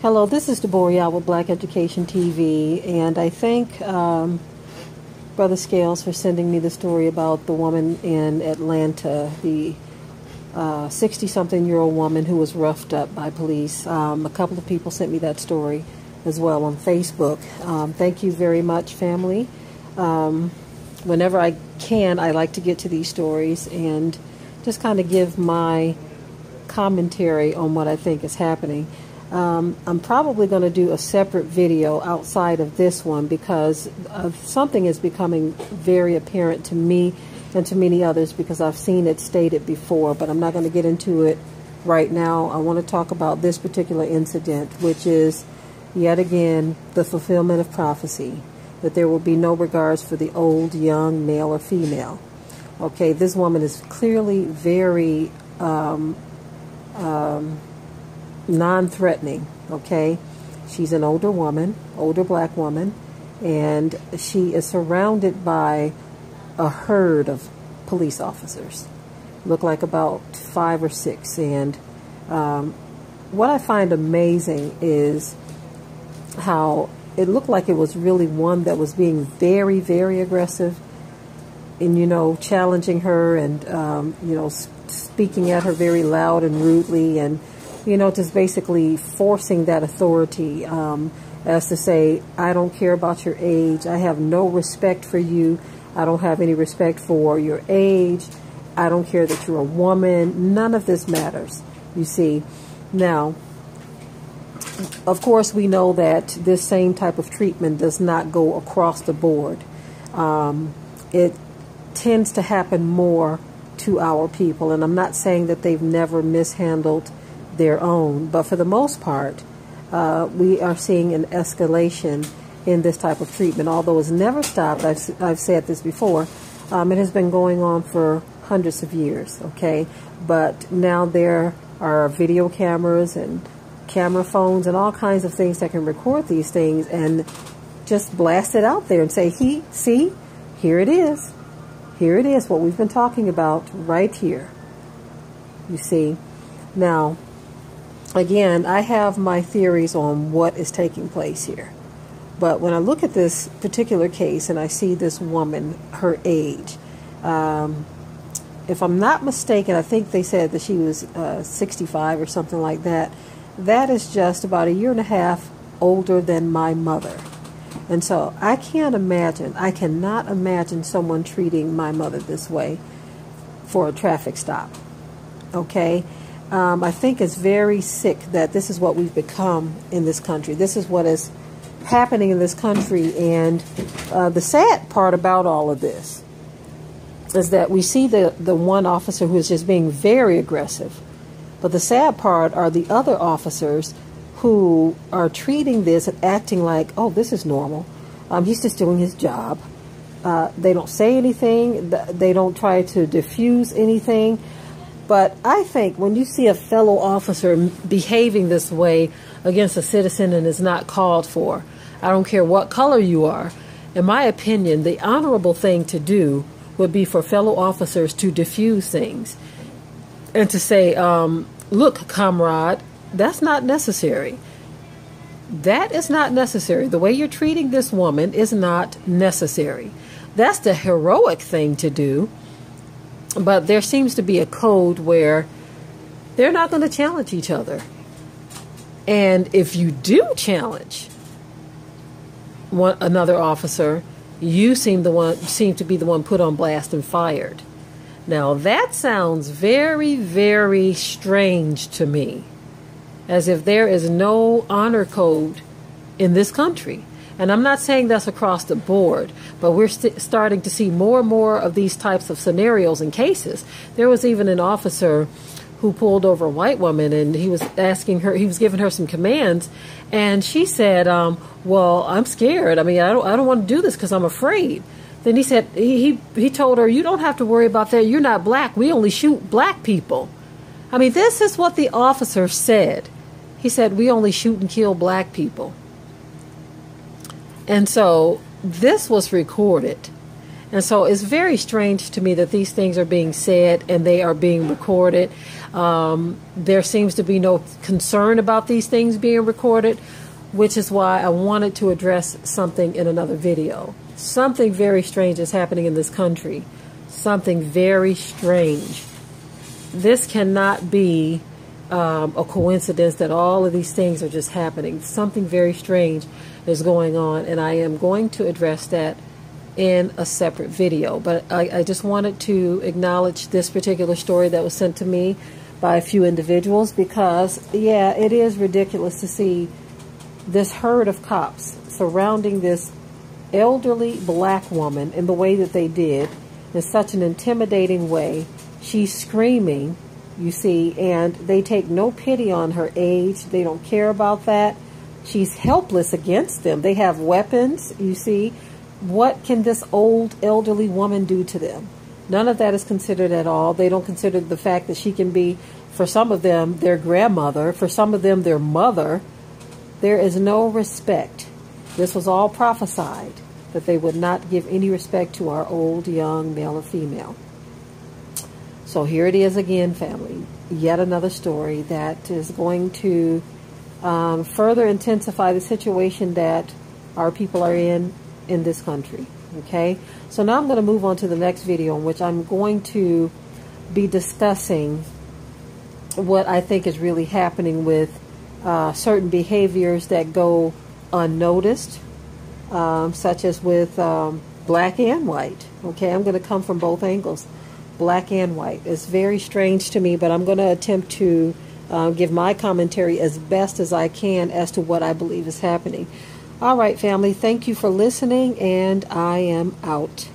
Hello, this is Deborah with Black Education TV, and I thank Brother Scales for sending me the story about the woman in Atlanta, the 60-something-year-old woman who was roughed up by police. A couple of people sent me that story as well on Facebook. Thank you very much, family. Whenever I can, I like to get to these stories and just kind of give my commentary on what I think is happening. I'm probably going to do a separate video outside of this one because something is becoming very apparent to me and to many others because I've seen it stated before, but I'm not going to get into it right now. I want to talk about this particular incident, which is yet again the fulfillment of prophecy, that there will be no regards for the old, young, male, or female. Okay, this woman is clearly very non-threatening. Okay, she's an older woman, older black woman, and she is surrounded by a herd of police officers. Look like about 5 or 6. And what I find amazing is how it looked like it was really one that was being very, very aggressive and, you know, challenging her and, you know, speaking at her very loud and rudely and, you know, just basically forcing that authority as to say, I don't care about your age. I have no respect for you. I don't have any respect for your age. I don't care that you're a woman. None of this matters, you see. Now, of course, we know that this same type of treatment does not go across the board. It tends to happen more to our people, and I'm not saying that they've never mishandled their own, but for the most part, we are seeing an escalation in this type of treatment, although it's never stopped. I've said this before. It has been going on for hundreds of years, okay? But now there are video cameras and camera phones and all kinds of things that can record these things and just blast it out there and say, see, here it is. Here it is, what we've been talking about right here. You see? Now, again, I have my theories on what is taking place here. But when I look at this particular case and I see this woman, her age, if I'm not mistaken, I think they said that she was 65 or something like that. That is just about 1.5 years older than my mother. And so I cannot imagine someone treating my mother this way for a traffic stop. Okay? I think it's very sick that this is what we've become in this country. This is what is happening in this country. And the sad part about all of this is that we see the one officer who is just being very aggressive. But the sad part are the other officers who are treating this and acting like, oh, this is normal. He's just doing his job. They don't say anything. They don't try to diffuse anything. But I think when you see a fellow officer behaving this way against a citizen and is not called for, I don't care what color you are, in my opinion, the honorable thing to do would be for fellow officers to diffuse things and to say, look, comrade, that's not necessary. That is not necessary. The way you're treating this woman is not necessary. That's the heroic thing to do. But there seems to be a code where they're not going to challenge each other. And if you do challenge another officer, you seem to be the one put on blast and fired. Now that sounds very, very strange to me, as if there is no honor code in this country. And I'm not saying that's across the board, but we're starting to see more and more of these types of scenarios and cases. There was even an officer who pulled over a white woman, and he was giving her some commands, and she said, well, I'm scared. I mean, I don't want to do this because I'm afraid. Then he said, he told her, you don't have to worry about that. You're not black. We only shoot black people. I mean, this is what the officer said. He said, we only shoot and kill black people. And so this was recorded. And so it's very strange to me that these things are being said and they are being recorded. There seems to be no concern about these things being recorded, which is why I wanted to address something in another video. Something very strange is happening in this country. Something very strange. This cannot be a coincidence that all of these things are just happening. Something very strange is going on, and I am going to address that in a separate video. But I just wanted to acknowledge this particular story that was sent to me by a few individuals, because, yeah, it is ridiculous to see this herd of cops surrounding this elderly black woman in the way that they did, in such an intimidating way. She's screaming, you see, and they take no pity on her age. They don't care about that. She's helpless against them. They have weapons, you see. What can this old elderly woman do to them? None of that is considered at all. They don't consider the fact that she can be, for some of them, their grandmother, for some of them, their mother. There is no respect. This was all prophesied, that they would not give any respect to our old, young, male or female. So here it is again, family. Yet another story that is going to further intensify the situation that our people are in this country. Okay, so now I'm going to move on to the next video, in which I'm going to be discussing what I think is really happening with certain behaviors that go unnoticed, such as with black and white. Okay, I'm going to come from both angles, black and white. It's very strange to me, but I'm going to attempt to give my commentary as best as I can as to what I believe is happening. All right, family, thank you for listening, and I am out.